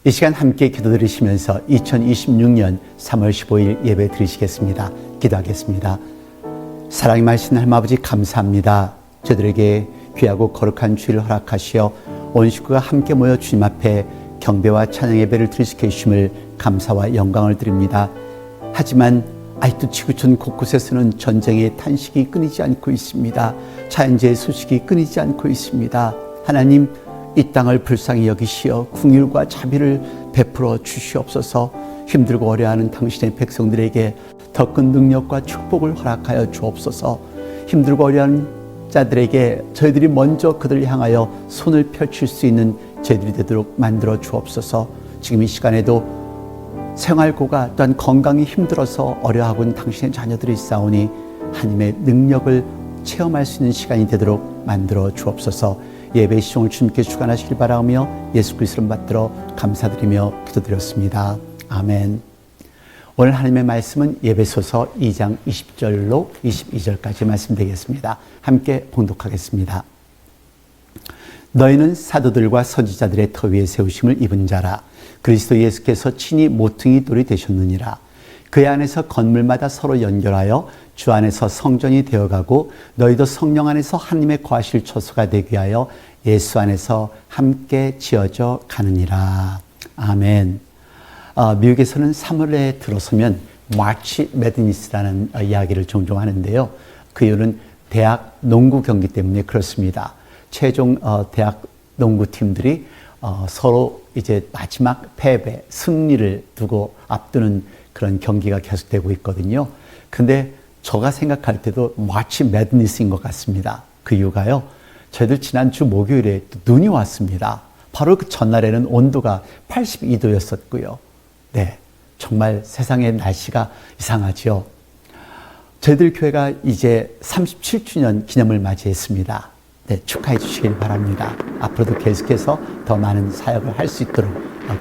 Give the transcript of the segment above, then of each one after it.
이 시간 함께 기도 드리시면서 2026년 3월 15일 예배 드리시겠습니다. 기도하겠습니다. 사랑이 많으신 하나님 아버지 감사합니다. 저들에게 귀하고 거룩한 주일을 허락하시어 온 식구가 함께 모여 주님 앞에 경배와 찬양 예배를 드릴 수 있게 해주심을 감사와 영광을 드립니다. 하지만 아직도 지구촌 곳곳에서는 전쟁의 탄식이 끊이지 않고 있습니다. 자연재해 소식이 끊이지 않고 있습니다. 하나님, 이 땅을 불쌍히 여기시어 긍휼과 자비를 베풀어 주시옵소서. 힘들고 어려워하는 당신의 백성들에게 더 큰 능력과 축복을 허락하여 주옵소서. 힘들고 어려워하는 자들에게 저희들이 먼저 그들을 향하여 손을 펼칠 수 있는 저희들이 되도록 만들어 주옵소서. 지금 이 시간에도 생활고가 또한 건강이 힘들어서 어려워하고 있는 당신의 자녀들이 있사오니 하나님의 능력을 체험할 수 있는 시간이 되도록 만들어 주옵소서. 예배 시종을 주님께 주관하시길 바라며 예수 그리스도를 받들어 감사드리며 기도드렸습니다. 아멘. 오늘 하나님의 말씀은 예배소서 2장 20절로 22절까지 말씀드리겠습니다. 함께 봉독하겠습니다. 너희는 사도들과 선지자들의 터 위에 세우심을 입은 자라. 그리스도 예수께서 친히 모퉁이 돌이 되셨느니라. 그 안에서 건물마다 서로 연결하여 주 안에서 성전이 되어가고 너희도 성령 안에서 하나님의 거하실 처소가 되게 하여 예수 안에서 함께 지어져 가느니라. 아멘. 미국에서는 3월에 들어서면 마치 매드니스라는 이야기를 종종 하는데요. 그 이유는 대학 농구 경기 때문에 그렇습니다. 최종 대학 농구팀들이 서로 이제 마지막 패배, 승리를 두고 앞두는 그런 경기가 계속되고 있거든요. 근데 제가 생각할 때도 마치 매드니스인 것 같습니다. 그 이유가요. 저희들 지난주 목요일에 눈이 왔습니다. 바로 그 전날에는 온도가 82도였었고요. 네, 정말 세상의 날씨가 이상하죠. 저희들 교회가 이제 37주년 기념을 맞이했습니다. 네, 축하해 주시길 바랍니다. 앞으로도 계속해서 더 많은 사역을 할 수 있도록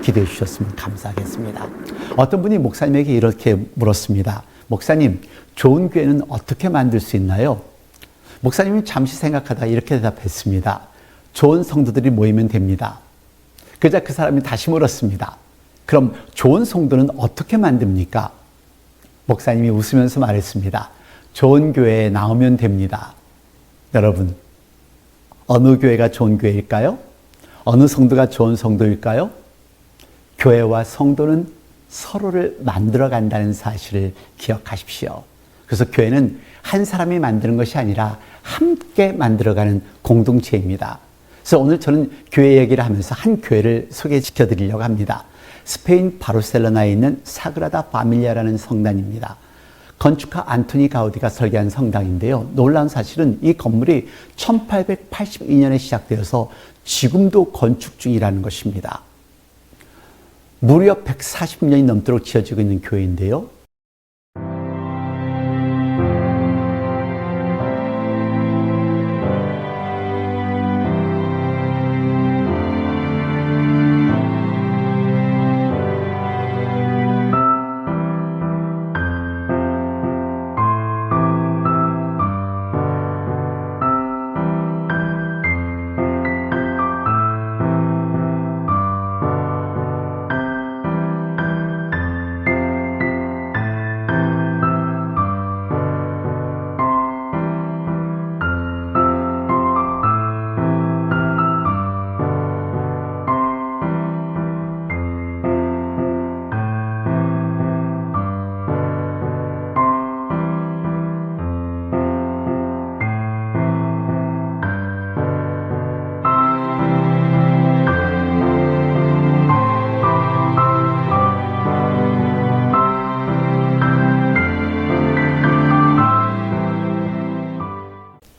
기도해 주셨으면 감사하겠습니다. 어떤 분이 목사님에게 이렇게 물었습니다. 목사님, 좋은 교회는 어떻게 만들 수 있나요? 목사님이 잠시 생각하다가 이렇게 대답했습니다. 좋은 성도들이 모이면 됩니다. 그러자 그 사람이 다시 물었습니다. 그럼 좋은 성도는 어떻게 만듭니까? 목사님이 웃으면서 말했습니다. 좋은 교회에 나오면 됩니다. 여러분, 어느 교회가 좋은 교회일까요? 어느 성도가 좋은 성도일까요? 교회와 성도는 서로를 만들어 간다는 사실을 기억하십시오. 그래서 교회는 한 사람이 만드는 것이 아니라 함께 만들어가는 공동체입니다. 그래서 오늘 저는 교회 얘기를 하면서 한 교회를 소개시켜 드리려고 합니다. 스페인 바르셀로나에 있는 사그라다 파밀리아라는 성당입니다. 건축가 안토니 가우디가 설계한 성당인데요. 놀라운 사실은 이 건물이 1882년에 시작되어서 지금도 건축 중이라는 것입니다. 무려 140년이 넘도록 지어지고 있는 교회인데요.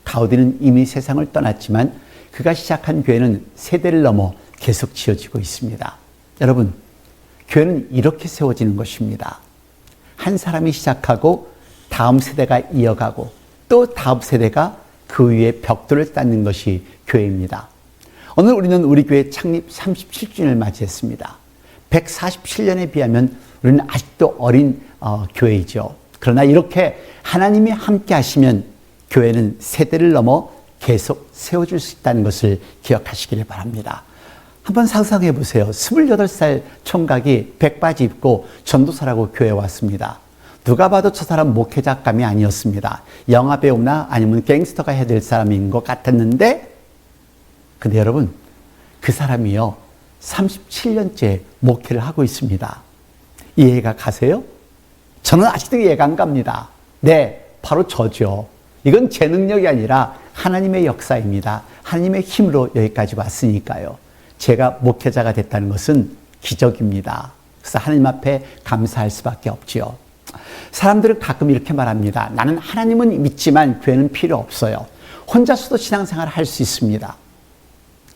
가우디는 이미 세상을 떠났지만 그가 시작한 교회는 세대를 넘어 계속 지어지고 있습니다. 여러분, 교회는 이렇게 세워지는 것입니다. 한 사람이 시작하고 다음 세대가 이어가고 또 다음 세대가 그 위에 벽돌을 쌓는 것이 교회입니다. 오늘 우리는 우리 교회 창립 37주년을 맞이했습니다. 147년에 비하면 우리는 아직도 어린 교회이죠. 그러나 이렇게 하나님이 함께 하시면 교회는 세대를 넘어 계속 세워질 수 있다는 것을 기억하시길 바랍니다. 한번 상상해 보세요. 28살 총각이 백바지 입고 전도사라고 교회에 왔습니다. 누가 봐도 저 사람 목회자감이 아니었습니다. 영화배우나 아니면 갱스터가 해야 될 사람인 것 같았는데, 근데 여러분, 그 사람이요, 37년째 목회를 하고 있습니다. 이해가 가세요? 저는 아직도 이해가 안 갑니다. 네, 바로 저죠. 이건 제 능력이 아니라 하나님의 역사입니다. 하나님의 힘으로 여기까지 왔으니까요. 제가 목회자가 됐다는 것은 기적입니다. 그래서 하나님 앞에 감사할 수밖에 없지요. 사람들은 가끔 이렇게 말합니다. 나는 하나님은 믿지만 교회는 필요 없어요. 혼자서도 신앙생활을 할 수 있습니다.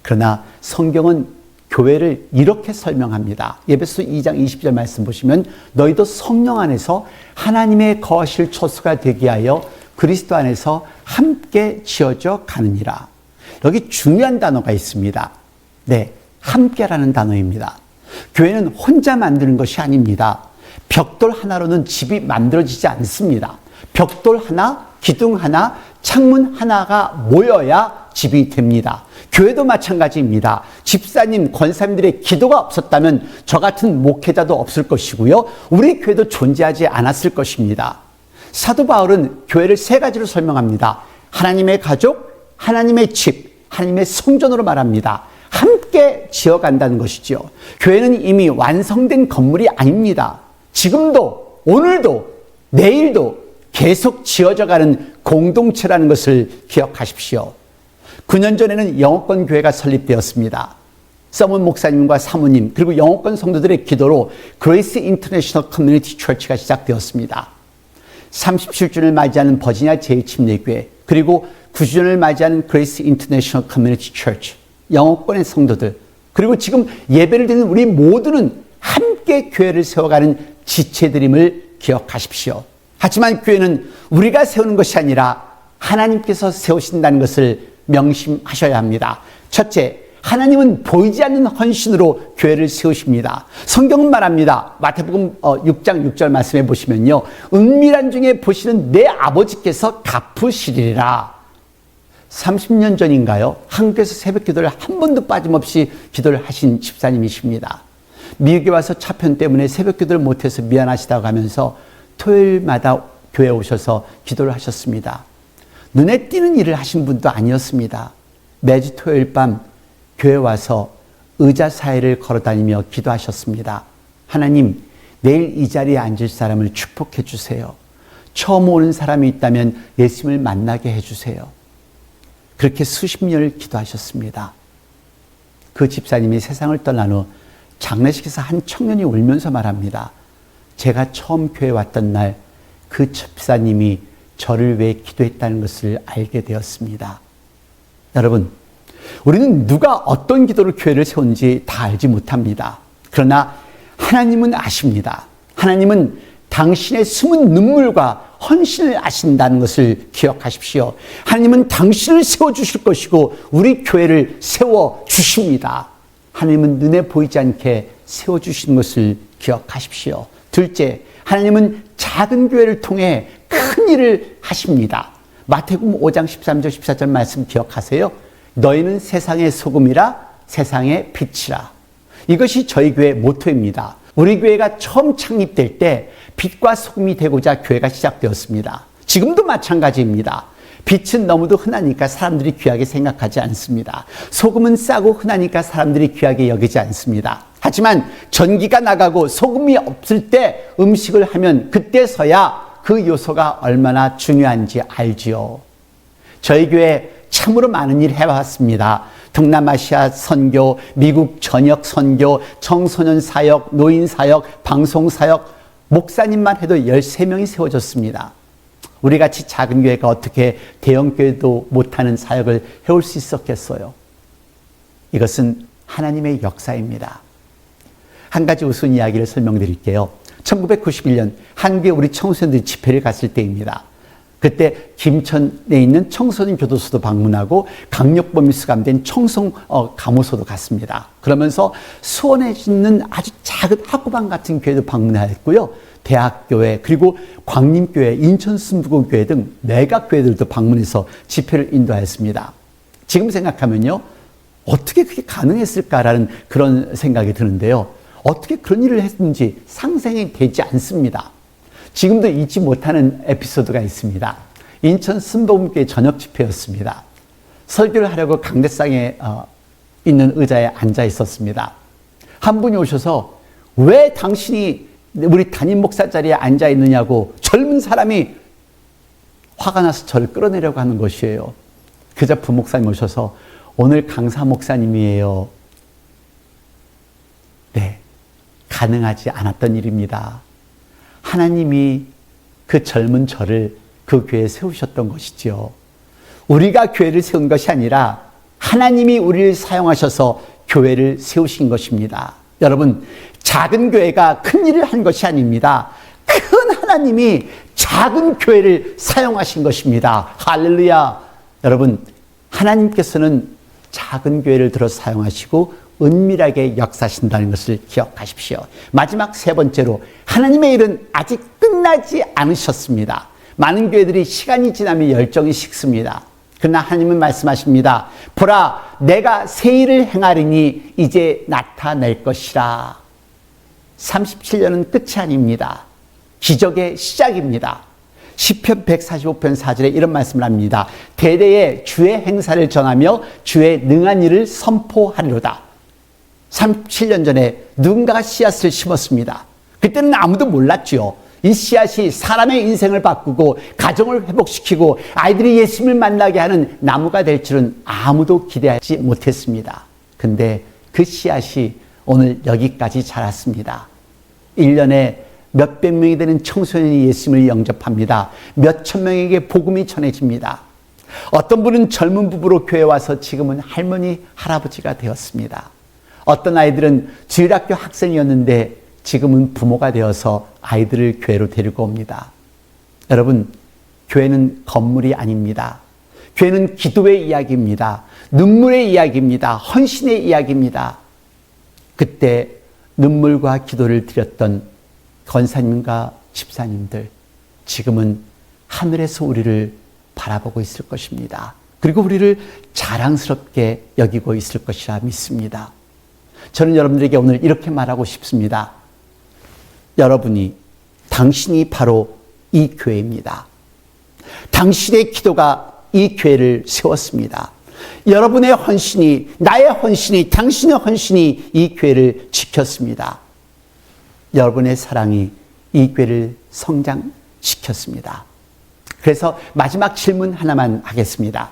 그러나 성경은 교회를 이렇게 설명합니다. 에베소 2장 20절 말씀 보시면 너희도 성령 안에서 하나님의 거하실 처소가 되게 하여 그리스도 안에서 함께 지어져 가느니라. 여기 중요한 단어가 있습니다. 네, 함께라는 단어입니다. 교회는 혼자 만드는 것이 아닙니다. 벽돌 하나로는 집이 만들어지지 않습니다. 벽돌 하나, 기둥 하나, 창문 하나가 모여야 집이 됩니다. 교회도 마찬가지입니다. 집사님, 권사님들의 기도가 없었다면 저 같은 목회자도 없을 것이고요. 우리 교회도 존재하지 않았을 것입니다. 사도 바울은 교회를 세 가지로 설명합니다. 하나님의 가족, 하나님의 집, 하나님의 성전으로 말합니다. 함께 지어간다는 것이죠. 교회는 이미 완성된 건물이 아닙니다. 지금도, 오늘도, 내일도 계속 지어져가는 공동체라는 것을 기억하십시오. 9년 전에는 영어권 교회가 설립되었습니다. 서먼 목사님과 사모님 그리고 영어권 성도들의 기도로 그레이스 인터내셔널 커뮤니티 처치가 시작되었습니다. 37주년을 맞이하는 버지니아 제2침례교회 그리고 9주년을 맞이하는 그레이스 인터내셔널 커뮤니티 처치 영어권의 성도들 그리고 지금 예배를 드리는 우리 모두는 함께 교회를 세워가는 지체들임을 기억하십시오. 하지만 교회는 우리가 세우는 것이 아니라 하나님께서 세우신다는 것을 명심하셔야 합니다. 첫째, 하나님은 보이지 않는 헌신으로 교회를 세우십니다. 성경은 말합니다. 마태복음 6장 6절 말씀해 보시면요. 은밀한 중에 보시는 내 아버지께서 갚으시리라. 30년 전인가요? 한국에서 새벽 기도를 한 번도 빠짐없이 기도를 하신 집사님이십니다. 미국에 와서 차편 때문에 새벽 기도를 못해서 미안하시다고 하면서 토요일마다 교회에 오셔서 기도를 하셨습니다. 눈에 띄는 일을 하신 분도 아니었습니다. 매주 토요일 밤 교회 와서 의자 사이를 걸어다니며 기도하셨습니다. 하나님, 내일 이 자리에 앉을 사람을 축복해 주세요. 처음 오는 사람이 있다면 예수님을 만나게 해주세요. 그렇게 수십 년을 기도하셨습니다. 그 집사님이 세상을 떠난 후 장례식에서 한 청년이 울면서 말합니다. 제가 처음 교회에 왔던 날 그 집사님이 저를 위해 기도했다는 것을 알게 되었습니다. 여러분, 우리는 누가 어떤 기도로 교회를 세운지 다 알지 못합니다. 그러나 하나님은 아십니다. 하나님은 당신의 숨은 눈물과 헌신을 아신다는 것을 기억하십시오. 하나님은 당신을 세워주실 것이고 우리 교회를 세워주십니다. 하나님은 눈에 보이지 않게 세워주시는 것을 기억하십시오. 둘째, 하나님은 작은 교회를 통해 큰 일을 하십니다. 마태복음 5장 13절 14절 말씀 기억하세요? 너희는 세상의 소금이라 세상의 빛이라. 이것이 저희 교회 모토입니다. 우리 교회가 처음 창립될 때 빛과 소금이 되고자 교회가 시작되었습니다. 지금도 마찬가지입니다. 빛은 너무도 흔하니까 사람들이 귀하게 생각하지 않습니다. 소금은 싸고 흔하니까 사람들이 귀하게 여기지 않습니다. 하지만 전기가 나가고 소금이 없을 때 음식을 하면 그때서야 그 요소가 얼마나 중요한지 알지요. 저희 교회 참으로 많은 일 해왔습니다. 동남아시아 선교, 미국 전역 선교, 청소년 사역, 노인 사역, 방송 사역, 목사님만 해도 13명이 세워졌습니다. 우리같이 작은 교회가 어떻게 대형 교회도 못하는 사역을 해올 수 있었겠어요? 이것은 하나님의 역사입니다. 한 가지 우스운 이야기를 설명드릴게요. 1991년 한국에 우리 청소년들이 집회를 갔을 때입니다. 그때 김천에 있는 청소년 교도소도 방문하고 강력범이 수감된 청송 감호소도 갔습니다. 그러면서 수원에 있는 아주 작은 학구방 같은 교회도 방문했고요. 대학교회 그리고 광림교회, 인천순부교회 등 매각교회들도 방문해서 집회를 인도하였습니다. 지금 생각하면요. 어떻게 그게 가능했을까라는 그런 생각이 드는데요. 어떻게 그런 일을 했는지 상상이 되지 않습니다. 지금도 잊지 못하는 에피소드가 있습니다. 인천 순복음교회 저녁 집회였습니다. 설교를 하려고 강대상에 있는 의자에 앉아 있었습니다. 한 분이 오셔서 왜 당신이 우리 담임 목사 자리에 앉아 있느냐고 젊은 사람이 화가 나서 저를 끌어내려고 하는 것이에요. 그저 부목사님 오셔서 오늘 강사 목사님이에요. 네, 가능하지 않았던 일입니다. 하나님이 그 젊은 저를 그 교회에 세우셨던 것이죠. 우리가 교회를 세운 것이 아니라 하나님이 우리를 사용하셔서 교회를 세우신 것입니다. 여러분, 작은 교회가 큰 일을 한 것이 아닙니다. 큰 하나님이 작은 교회를 사용하신 것입니다. 할렐루야. 여러분, 하나님께서는 작은 교회를 들어 사용하시고 은밀하게 역사하신다는 것을 기억하십시오. 마지막 세 번째로, 하나님의 일은 아직 끝나지 않으셨습니다. 많은 교회들이 시간이 지나면 열정이 식습니다. 그러나 하나님은 말씀하십니다. 보라, 내가 새 일을 행하리니 이제 나타낼 것이라. 37년은 끝이 아닙니다. 기적의 시작입니다. 시편 145편 4절에 이런 말씀을 합니다. 대대에 주의 행사를 전하며 주의 능한 일을 선포하리로다. 37년 전에 누군가가 씨앗을 심었습니다. 그때는 아무도 몰랐죠. 이 씨앗이 사람의 인생을 바꾸고 가정을 회복시키고 아이들이 예수님을 만나게 하는 나무가 될 줄은 아무도 기대하지 못했습니다. 근데 그 씨앗이 오늘 여기까지 자랐습니다. 1년에 몇백 명이 되는 청소년이 예수님을 영접합니다. 몇천 명에게 복음이 전해집니다. 어떤 분은 젊은 부부로 교회에 와서 지금은 할머니, 할아버지가 되었습니다. 어떤 아이들은 주일학교 학생이었는데 지금은 부모가 되어서 아이들을 교회로 데리고 옵니다. 여러분, 교회는 건물이 아닙니다. 교회는 기도의 이야기입니다. 눈물의 이야기입니다. 헌신의 이야기입니다. 그때 눈물과 기도를 드렸던 권사님과 집사님들, 지금은 하늘에서 우리를 바라보고 있을 것입니다. 그리고 우리를 자랑스럽게 여기고 있을 것이라 믿습니다. 저는 여러분들에게 오늘 이렇게 말하고 싶습니다. 여러분이, 당신이 바로 이 교회입니다. 당신의 기도가 이 교회를 세웠습니다. 여러분의 헌신이, 나의 헌신이, 당신의 헌신이 이 교회를 지켰습니다. 여러분의 사랑이 이 교회를 성장시켰습니다. 그래서 마지막 질문 하나만 하겠습니다.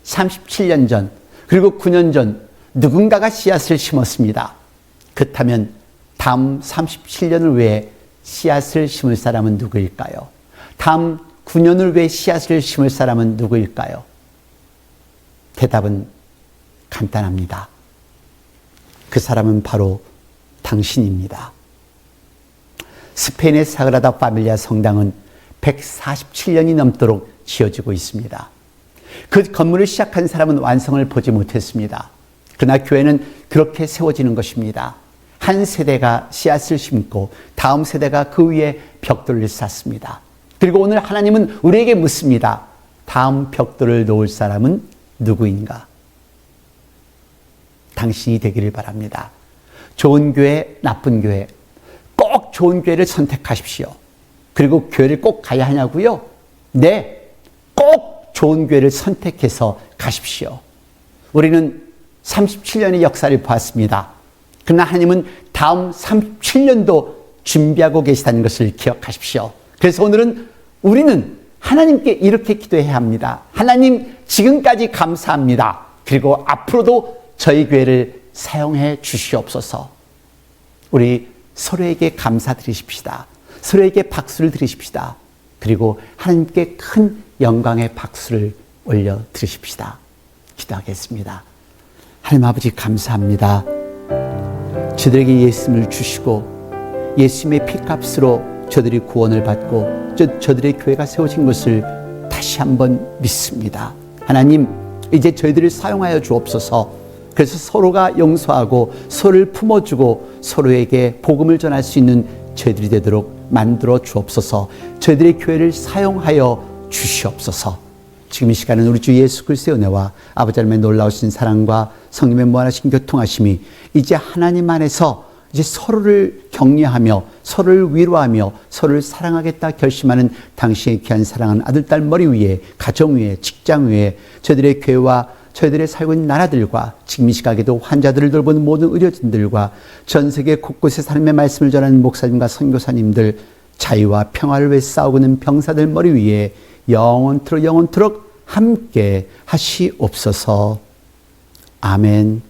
37년 전, 그리고 9년 전 누군가가 씨앗을 심었습니다. 그렇다면 다음 37년을 위해 씨앗을 심을 사람은 누구일까요? 다음 9년을 위해 씨앗을 심을 사람은 누구일까요? 대답은 간단합니다. 그 사람은 바로 당신입니다. 스페인의 사그라다 파밀리아 성당은 147년이 넘도록 지어지고 있습니다. 그 건물을 시작한 사람은 완성을 보지 못했습니다. 그러나 교회는 그렇게 세워지는 것입니다. 한 세대가 씨앗을 심고 다음 세대가 그 위에 벽돌을 쌓습니다. 그리고 오늘 하나님은 우리에게 묻습니다. 다음 벽돌을 놓을 사람은 누구인가? 당신이 되기를 바랍니다. 좋은 교회, 나쁜 교회, 꼭 좋은 교회를 선택하십시오. 그리고 교회를 꼭 가야 하냐고요? 네, 꼭 좋은 교회를 선택해서 가십시오. 우리는 37년의 역사를 보았습니다. 그러나 하나님은 다음 37년도 준비하고 계시다는 것을 기억하십시오. 그래서 오늘은 우리는 하나님께 이렇게 기도해야 합니다. 하나님, 지금까지 감사합니다. 그리고 앞으로도 저희 교회를 사용해 주시옵소서. 우리 서로에게 감사드리십시다. 서로에게 박수를 드리십시다. 그리고 하나님께 큰 영광의 박수를 올려드리십시다. 기도하겠습니다. 하나님 아버지, 감사합니다. 저들에게 예수님을 주시고 예수님의 피값으로 저들이 구원을 받고 저들의 교회가 세워진 것을 다시 한번 믿습니다. 하나님, 이제 저희들을 사용하여 주옵소서. 그래서 서로가 용서하고 서로를 품어주고 서로에게 복음을 전할 수 있는 저희들이 되도록 만들어 주옵소서. 저희들의 교회를 사용하여 주시옵소서. 지금 이 시간은 우리 주 예수 그리스도의 은혜와 아버지 하나님의 놀라우신 사랑과 성령의 무한하신 교통하심이 이제 하나님 안에서 이제 서로를 격려하며 서로를 위로하며 서로를 사랑하겠다 결심하는 당신의 귀한 사랑하는 아들, 딸 머리 위에, 가정 위에, 직장 위에, 저희들의 교회와 저희들의 살고 있는 나라들과 지금 이 시각에도 환자들을 돌보는 모든 의료진들과 전 세계 곳곳에 하나님의 말씀을 전하는 목사님과 선교사님들, 자유와 평화를 위해 싸우고 있는 병사들 머리 위에 영원토록 함께 하시옵소서. 아멘.